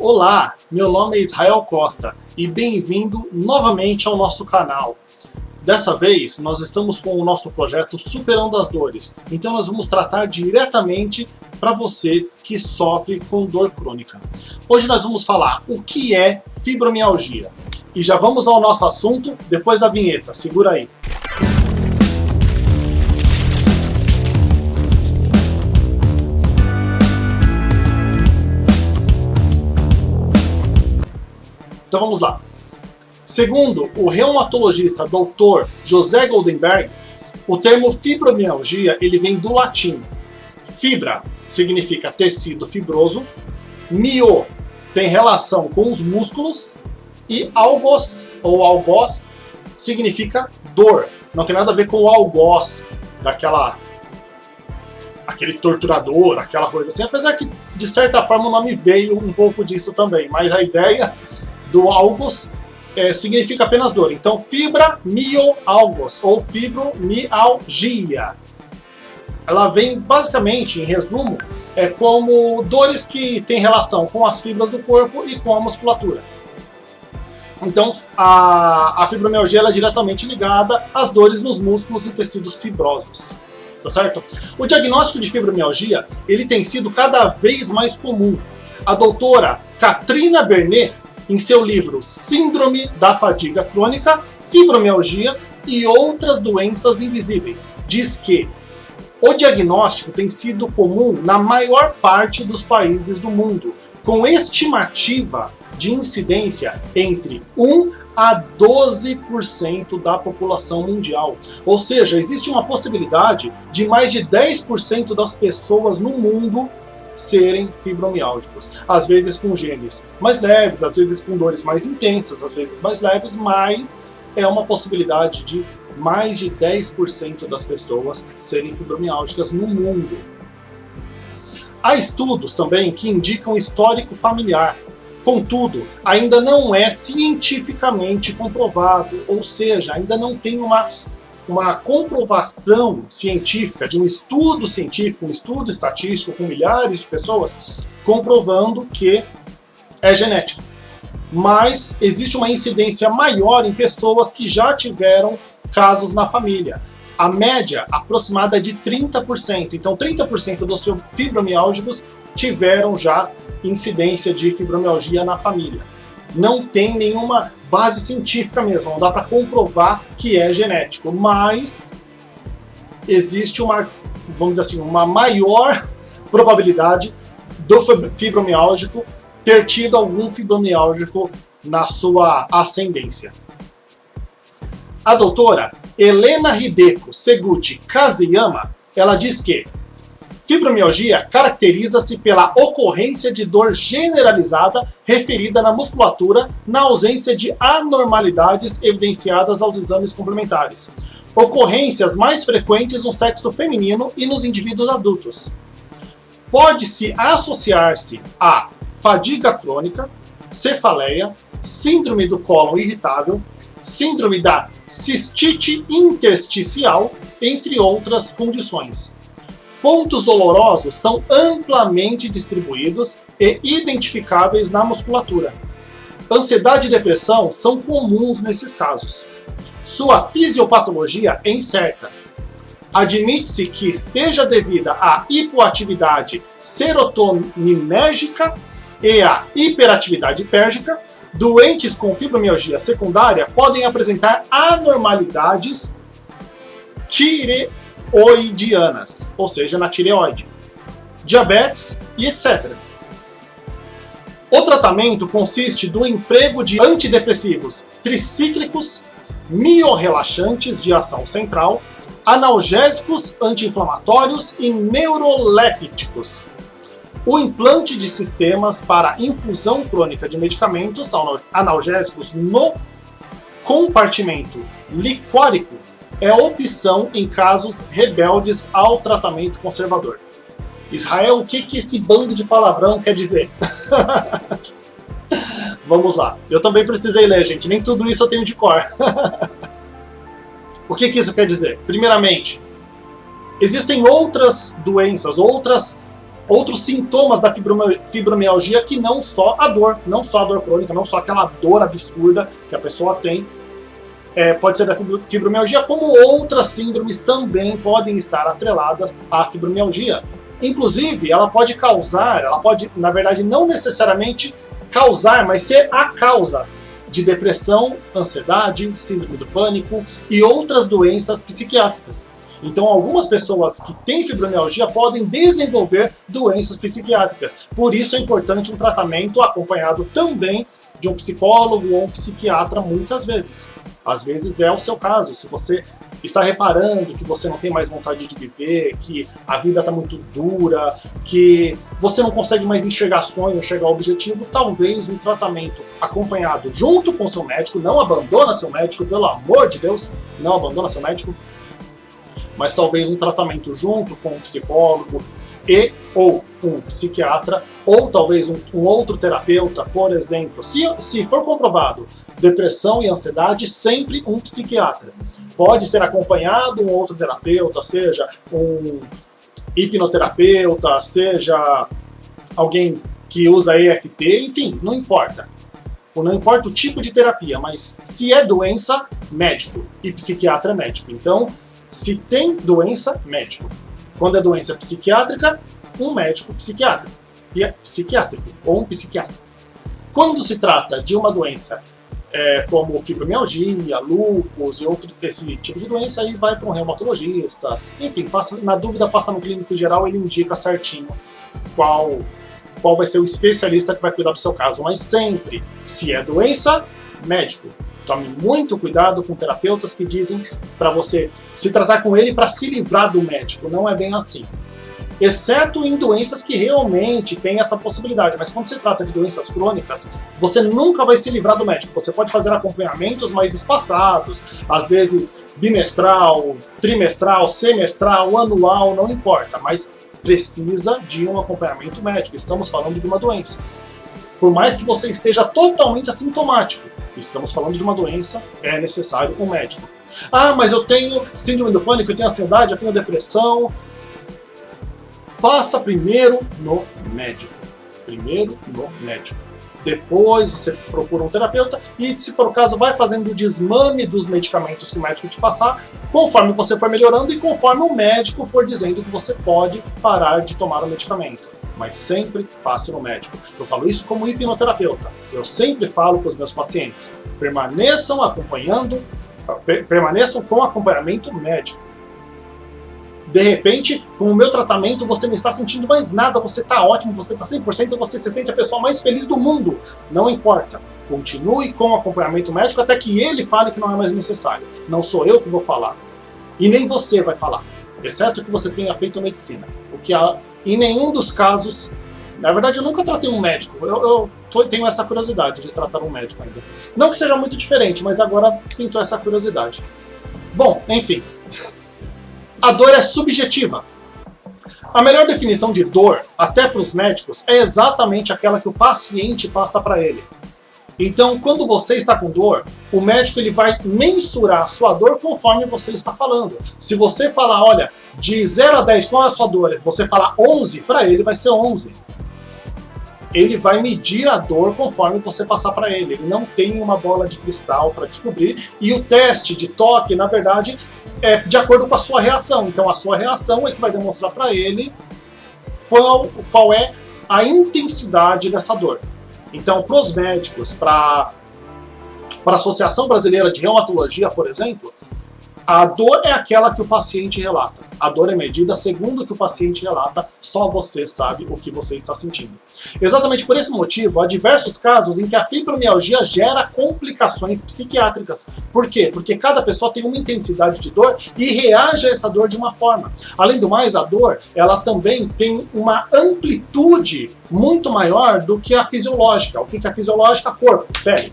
Olá, meu nome é Israel Costa e bem-vindo novamente ao nosso canal. Dessa vez nós estamos com o nosso projeto Superando as Dores, então nós vamos tratar diretamente para você que sofre com dor crônica. Hoje nós vamos falar o que é fibromialgia e já vamos ao nosso assunto depois da vinheta, segura aí. Então vamos lá. Segundo o reumatologista Dr. José Goldenberg, o termo fibromialgia ele vem do latim. Fibra significa tecido fibroso, mio tem relação com os músculos e algos ou algoz significa dor. Não tem nada a ver com o algoz aquele torturador, aquela coisa assim, apesar que de certa forma o nome veio um pouco disso também, mas a ideia do algos significa apenas dor. Então, fibromialgos ou fibromialgia. Ela vem basicamente, em resumo, como dores que têm relação com as fibras do corpo e com a musculatura. Então, a fibromialgia ela é diretamente ligada às dores nos músculos e tecidos fibrosos. Tá certo? O diagnóstico de fibromialgia ele tem sido cada vez mais comum. A doutora Katrina Bernet, em seu livro Síndrome da Fadiga Crônica, Fibromialgia e Outras Doenças Invisíveis, diz que o diagnóstico tem sido comum na maior parte dos países do mundo, com estimativa de incidência entre 1 a 12% da população mundial. Ou seja, existe uma possibilidade de mais de 10% das pessoas no mundo serem fibromiálgicos, às vezes com genes mais leves, às vezes com dores mais intensas, às vezes mais leves, mas é uma possibilidade de mais de 10% das pessoas serem fibromiálgicas no mundo. Há estudos também que indicam histórico familiar, contudo, ainda não é cientificamente comprovado, ou seja, ainda não tem uma comprovação científica, de um estudo científico, um estudo estatístico com milhares de pessoas, comprovando que é genético. Mas existe uma incidência maior em pessoas que já tiveram casos na família. A média aproximada é de 30%. Então 30% dos fibromiálgicos tiveram já incidência de fibromialgia na família. Não tem nenhuma base científica mesmo, não dá para comprovar que é genético, mas existe vamos dizer assim, uma maior probabilidade do fibromiálgico ter tido algum fibromiálgico na sua ascendência. A doutora Helena Hideko Seguchi Kazuyama, ela diz que fibromialgia caracteriza-se pela ocorrência de dor generalizada referida na musculatura na ausência de anormalidades evidenciadas aos exames complementares. Ocorrências mais frequentes no sexo feminino e nos indivíduos adultos. Pode-se associar-se a fadiga crônica, cefaleia, síndrome do cólon irritável, síndrome da cistite intersticial, entre outras condições. Pontos dolorosos são amplamente distribuídos e identificáveis na musculatura. Ansiedade e depressão são comuns nesses casos. Sua fisiopatologia é incerta. Admite-se que seja devida à hipoatividade serotoninérgica e à hiperatividade hipérgica. Doentes com fibromialgia secundária podem apresentar anormalidades tireoidianas, ou seja, na tireoide, diabetes e etc. O tratamento consiste do emprego de antidepressivos tricíclicos, miorrelaxantes de ação central, analgésicos anti-inflamatórios e neurolépticos. O implante de sistemas para infusão crônica de medicamentos analgésicos no compartimento licórico é opção em casos rebeldes ao tratamento conservador. Israel, o que esse bando de palavrão quer dizer? Vamos lá. Eu também precisei ler, gente. Nem tudo isso eu tenho de cor. O que isso quer dizer? Primeiramente, existem outras doenças, outras outros sintomas da fibromialgia que não só a dor, não só a dor crônica, não só aquela dor absurda que a pessoa tem, pode ser da fibromialgia, como outras síndromes também podem estar atreladas à fibromialgia. Inclusive, ela pode causar, na verdade, não necessariamente causar, mas ser a causa de depressão, ansiedade, síndrome do pânico e outras doenças psiquiátricas. Então, algumas pessoas que têm fibromialgia podem desenvolver doenças psiquiátricas. Por isso é importante um tratamento acompanhado também de um psicólogo ou um psiquiatra muitas vezes. Às vezes é o seu caso. Se você está reparando que você não tem mais vontade de viver, que a vida está muito dura, que você não consegue mais enxergar sonho, enxergar objetivo, talvez um tratamento acompanhado junto com seu médico, não abandona seu médico, pelo amor de Deus, não abandona seu médico, mas talvez um tratamento junto com um psicólogo ou um psiquiatra, ou talvez um outro terapeuta, por exemplo. Se for comprovado depressão e ansiedade, sempre um psiquiatra. Pode ser acompanhado um outro terapeuta, seja um hipnoterapeuta, seja alguém que usa EFT, enfim, não importa. Não importa o tipo de terapia, mas se é doença, médico. E psiquiatra é médico. Então, se tem doença, médico. Quando é doença psiquiátrica, um médico psiquiátrico. Psiquiátrico ou um psiquiatra. Quando se trata de uma doença como fibromialgia, lúpus e outro esse tipo de doença, aí vai para um reumatologista. Enfim, na dúvida, passa no clínico geral, ele indica certinho qual vai ser o especialista que vai cuidar do seu caso. Mas sempre, se é doença, médico. Tome muito cuidado com terapeutas que dizem para você se tratar com ele para se livrar do médico. Não é bem assim. Exceto em doenças que realmente têm essa possibilidade. Mas quando se trata de doenças crônicas, você nunca vai se livrar do médico. Você pode fazer acompanhamentos mais espaçados, às vezes bimestral, trimestral, semestral, anual, não importa. Mas precisa de um acompanhamento médico. Estamos falando de uma doença. Por mais que você esteja totalmente assintomático, estamos falando de uma doença, é necessário um médico. Ah, mas eu tenho síndrome do pânico, eu tenho ansiedade, eu tenho depressão. Passa primeiro no médico. Primeiro no médico. Depois você procura um terapeuta e, se for o caso, vai fazendo o desmame dos medicamentos que o médico te passar, conforme você for melhorando e conforme o médico for dizendo que você pode parar de tomar o medicamento. Mas sempre passe no médico. Eu falo isso como hipnoterapeuta. Eu sempre falo para os meus pacientes, permaneçam com acompanhamento médico. De repente, com o meu tratamento, você não está sentindo mais nada, você está ótimo, você está 100%, você se sente a pessoa mais feliz do mundo. Não importa. Continue com o acompanhamento médico até que ele fale que não é mais necessário. Não sou eu que vou falar. E nem você vai falar. Exceto que você tenha feito medicina. O que em nenhum dos casos... Na verdade, eu nunca tratei um médico. Eu tenho essa curiosidade de tratar um médico ainda. Não que seja muito diferente, mas agora pintou essa curiosidade. Bom, enfim... A dor é subjetiva. A melhor definição de dor, até para os médicos, é exatamente aquela que o paciente passa para ele. Então, quando você está com dor, o médico ele vai mensurar a sua dor conforme você está falando. Se você falar, olha, de 0 a 10, qual é a sua dor? Você falar 11, para ele vai ser 11. Ele vai medir a dor conforme você passar para ele. Ele não tem uma bola de cristal para descobrir. E o teste de toque, na verdade, é de acordo com a sua reação. Então, a sua reação é que vai demonstrar para ele qual é a intensidade dessa dor. Então, para os médicos, para a Associação Brasileira de Reumatologia, por exemplo, a dor é aquela que o paciente relata. A dor é medida segundo o que o paciente relata, só você sabe o que você está sentindo. Exatamente por esse motivo, há diversos casos em que a fibromialgia gera complicações psiquiátricas. Por quê? Porque cada pessoa tem uma intensidade de dor e reage a essa dor de uma forma. Além do mais, a dor, ela também tem uma amplitude muito maior do que a fisiológica. O que é a fisiológica? Corpo, pele.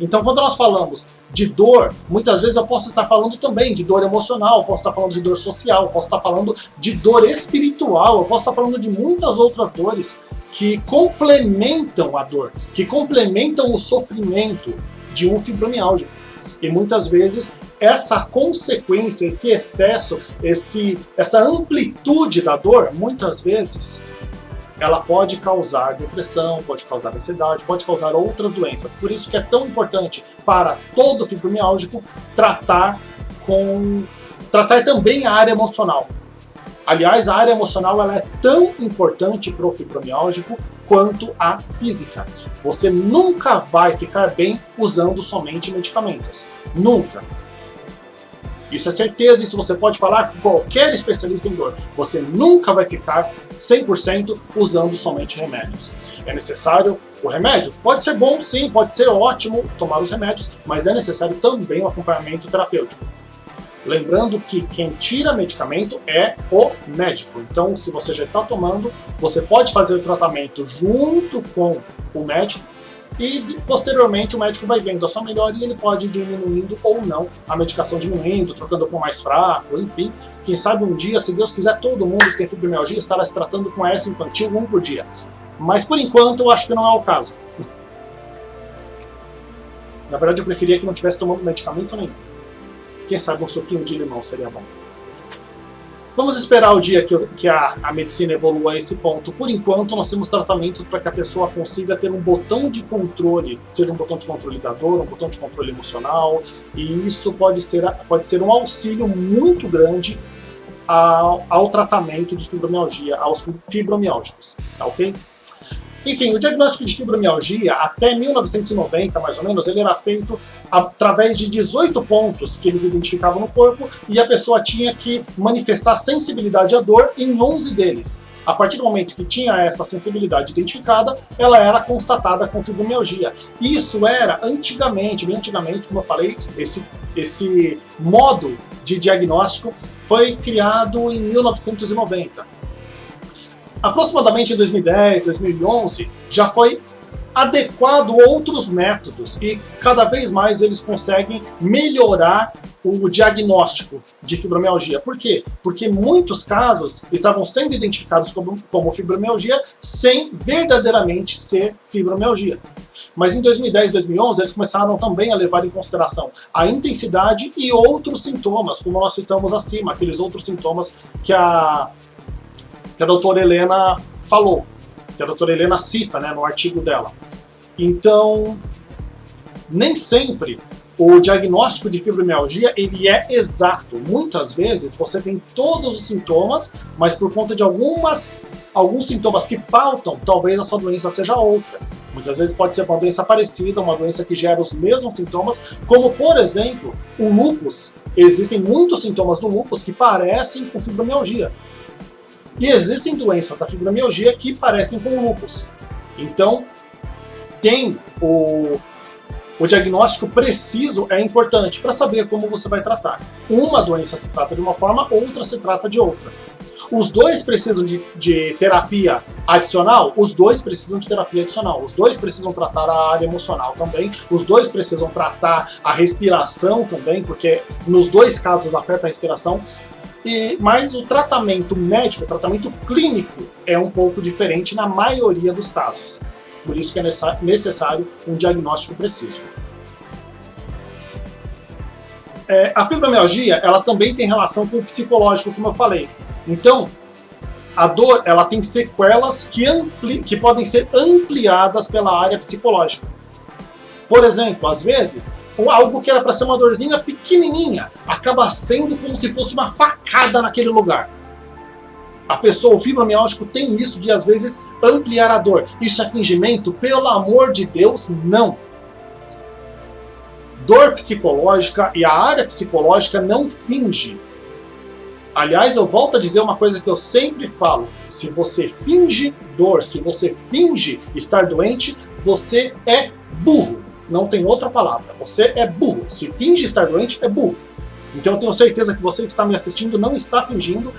Então, quando nós falamos de dor, muitas vezes eu posso estar falando também de dor emocional, eu posso estar falando de dor social, eu posso estar falando de dor espiritual, eu posso estar falando de muitas outras dores que complementam a dor, que complementam o sofrimento de um fibromialgico. E muitas vezes essa consequência, esse excesso, essa amplitude da dor, muitas vezes ela pode causar depressão, pode causar ansiedade, pode causar outras doenças. Por isso que é tão importante para todo fibromialgico tratar também a área emocional. Aliás, a área emocional ela é tão importante para o fibromialgico quanto a física. Você nunca vai ficar bem usando somente medicamentos. Nunca. Isso é certeza, isso você pode falar com qualquer especialista em dor. Você nunca vai ficar 100% usando somente remédios. É necessário o remédio? Pode ser bom sim, pode ser ótimo tomar os remédios, mas é necessário também o acompanhamento terapêutico. Lembrando que quem tira medicamento é o médico. Então, se você já está tomando, você pode fazer o tratamento junto com o médico e posteriormente o médico vai vendo a sua melhora e ele pode ir diminuindo ou não a medicação, diminuindo, trocando com mais fraco, enfim. Quem sabe um dia, se Deus quiser, todo mundo que tem fibromialgia estará se tratando com essa infantil 1 por dia. Mas por enquanto eu acho que não é o caso. Na verdade eu preferia que não estivesse tomando medicamento nenhum. Quem sabe um suquinho de limão seria bom. Vamos esperar o dia que a medicina evolua a esse ponto. Por enquanto, nós temos tratamentos para que a pessoa consiga ter um botão de controle, seja um botão de controle da dor, um botão de controle emocional, e isso pode ser um auxílio muito grande ao tratamento de fibromialgia, aos fibromialgicos, tá ok? Enfim, o diagnóstico de fibromialgia, até 1990, mais ou menos, ele era feito através de 18 pontos que eles identificavam no corpo e a pessoa tinha que manifestar sensibilidade à dor em 11 deles. A partir do momento que tinha essa sensibilidade identificada, ela era constatada com fibromialgia. Isso era antigamente, bem antigamente, como eu falei, esse modo de diagnóstico foi criado em 1990. Aproximadamente em 2010, 2011, já foi adequado outros métodos e cada vez mais eles conseguem melhorar o diagnóstico de fibromialgia. Por quê? Porque muitos casos estavam sendo identificados como fibromialgia sem verdadeiramente ser fibromialgia. Mas em 2010, 2011, eles começaram também a levar em consideração a intensidade e outros sintomas, como nós citamos acima, aqueles outros sintomas que a doutora Helena falou, que a doutora Helena cita, né, no artigo dela. Então, nem sempre o diagnóstico de fibromialgia ele é exato. Muitas vezes você tem todos os sintomas, mas por conta de alguns sintomas que faltam, talvez a sua doença seja outra. Muitas vezes pode ser uma doença parecida, uma doença que gera os mesmos sintomas, como por exemplo, o lúpus. Existem muitos sintomas do lúpus que parecem com fibromialgia. E existem doenças da fibromialgia que parecem com o lúpus. Então, tem o diagnóstico preciso é importante para saber como você vai tratar. Uma doença se trata de uma forma, outra se trata de outra. Os dois precisam de terapia adicional? Os dois precisam de terapia adicional. Os dois precisam tratar a área emocional também. Os dois precisam tratar a respiração também, porque nos dois casos afeta a respiração. Mas o tratamento médico, o tratamento clínico é um pouco diferente na maioria dos casos. Por isso que é necessário um diagnóstico preciso. A fibromialgia ela também tem relação com o psicológico, como eu falei. Então, a dor ela tem sequelas que podem ser ampliadas pela área psicológica. Por exemplo, às vezes, algo que era para ser uma dorzinha pequenininha acaba sendo como se fosse uma facada naquele lugar. A pessoa, o fibromialgico, tem isso de às vezes ampliar a dor. Isso é fingimento? Pelo amor de Deus, não. Dor psicológica e a área psicológica não finge. Aliás, eu volto a dizer uma coisa que eu sempre falo. Se você finge dor, se você finge estar doente, você é burro. Não tem outra palavra. Você é burro. Se finge estar doente, é burro. Então eu tenho certeza que você que está me assistindo não está fingindo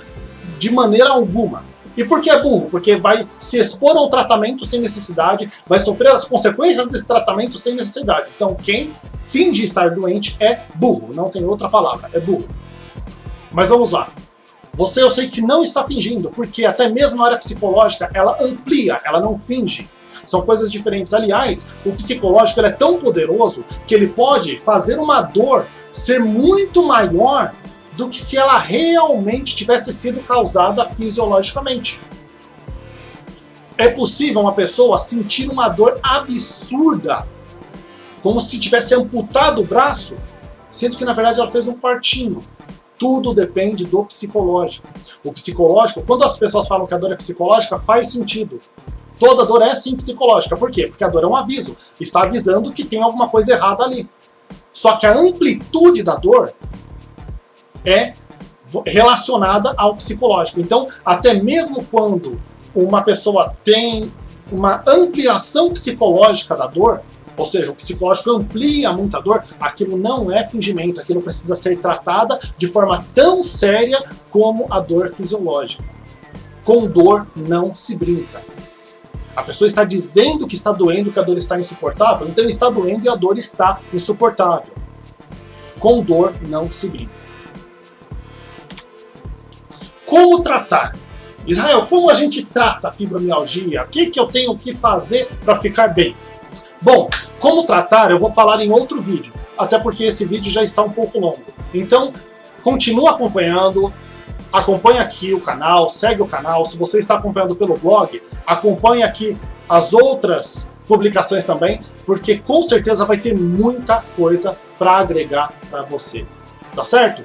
de maneira alguma. E por que é burro? Porque vai se expor ao tratamento sem necessidade, vai sofrer as consequências desse tratamento sem necessidade. Então quem finge estar doente é burro. Não tem outra palavra. É burro. Mas vamos lá. Você eu sei que não está fingindo, porque até mesmo a área psicológica ela amplia, ela não finge. São coisas diferentes. Aliás, o psicológico ele é tão poderoso que ele pode fazer uma dor ser muito maior do que se ela realmente tivesse sido causada fisiologicamente. É possível uma pessoa sentir uma dor absurda, como se tivesse amputado o braço, sendo que na verdade ela fez um cortinho. Tudo depende do psicológico. O psicológico, quando as pessoas falam que a dor é psicológica, faz sentido. Toda dor é sim psicológica. Por quê? Porque a dor é um aviso. Está avisando que tem alguma coisa errada ali. Só que a amplitude da dor é relacionada ao psicológico. Então, até mesmo quando uma pessoa tem uma ampliação psicológica da dor, ou seja, o psicológico amplia muito a dor, aquilo não é fingimento, aquilo precisa ser tratada de forma tão séria como a dor fisiológica. Com dor não se brinca. A pessoa está dizendo que está doendo, que a dor está insuportável, então está doendo e a dor está insuportável. Com dor não se brinca. Como tratar? Israel, como a gente trata a fibromialgia? O que eu tenho que fazer para ficar bem? Bom, como tratar eu vou falar em outro vídeo, até porque esse vídeo já está um pouco longo. Então, continua acompanhando, acompanha aqui o canal, segue o canal. Se você está acompanhando pelo blog, acompanha aqui as outras publicações também, porque com certeza vai ter muita coisa para agregar para você, tá certo?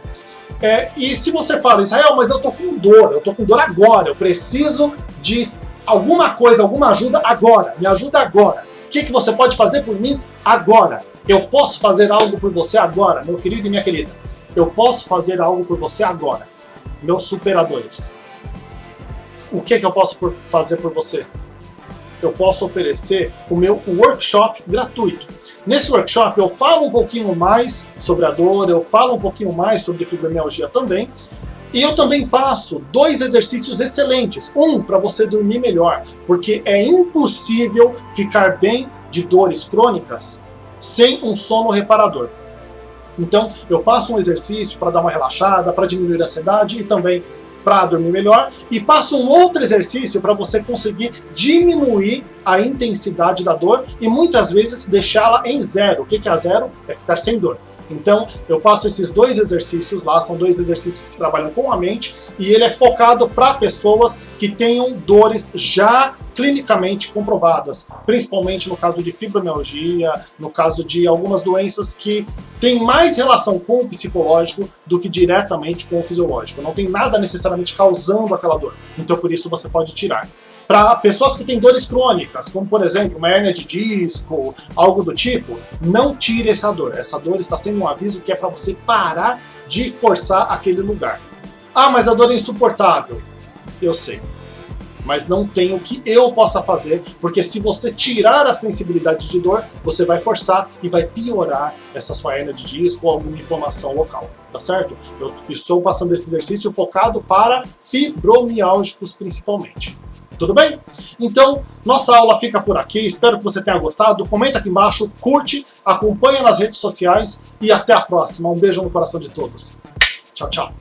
E se você fala, Israel, mas eu tô com dor agora, eu preciso de alguma coisa, alguma ajuda agora, me ajuda agora. O que você pode fazer por mim agora? Eu posso fazer algo por você agora, meu querido e minha querida. Eu posso fazer algo por você agora, meus superadores. O que eu posso fazer por você? Eu posso oferecer o meu workshop gratuito. Nesse workshop eu falo um pouquinho mais sobre a dor, eu falo um pouquinho mais sobre fibromialgia também, e eu também passo 2 exercícios excelentes. Um, para você dormir melhor, porque é impossível ficar bem de dores crônicas sem um sono reparador. Então eu passo um exercício para dar uma relaxada, para diminuir a ansiedade e também para dormir melhor, e passo um outro exercício para você conseguir diminuir a intensidade da dor e muitas vezes deixá-la em zero. O que é zero? É ficar sem dor. Então eu passo esses 2 exercícios lá, são 2 exercícios que trabalham com a mente, e ele é focado para pessoas que tenham dores já clinicamente comprovadas, principalmente no caso de fibromialgia, no caso de algumas doenças que têm mais relação com o psicológico do que diretamente com o fisiológico. Não tem nada necessariamente causando aquela dor, então por isso você pode tirar. Para pessoas que têm dores crônicas, como por exemplo uma hérnia de disco, algo do tipo, não tire essa dor. Essa dor está sendo um aviso que é para você parar de forçar aquele lugar. Ah, mas a dor é insuportável. Eu sei. Mas não tem o que eu possa fazer, porque se você tirar a sensibilidade de dor, você vai forçar e vai piorar essa sua hérnia de disco ou alguma inflamação local, tá certo? Eu estou passando esse exercício focado para fibromialgicos principalmente. Tudo bem? Então, nossa aula fica por aqui, espero que você tenha gostado, comenta aqui embaixo, curte, acompanha nas redes sociais e até a próxima. Um beijo no coração de todos. Tchau, tchau.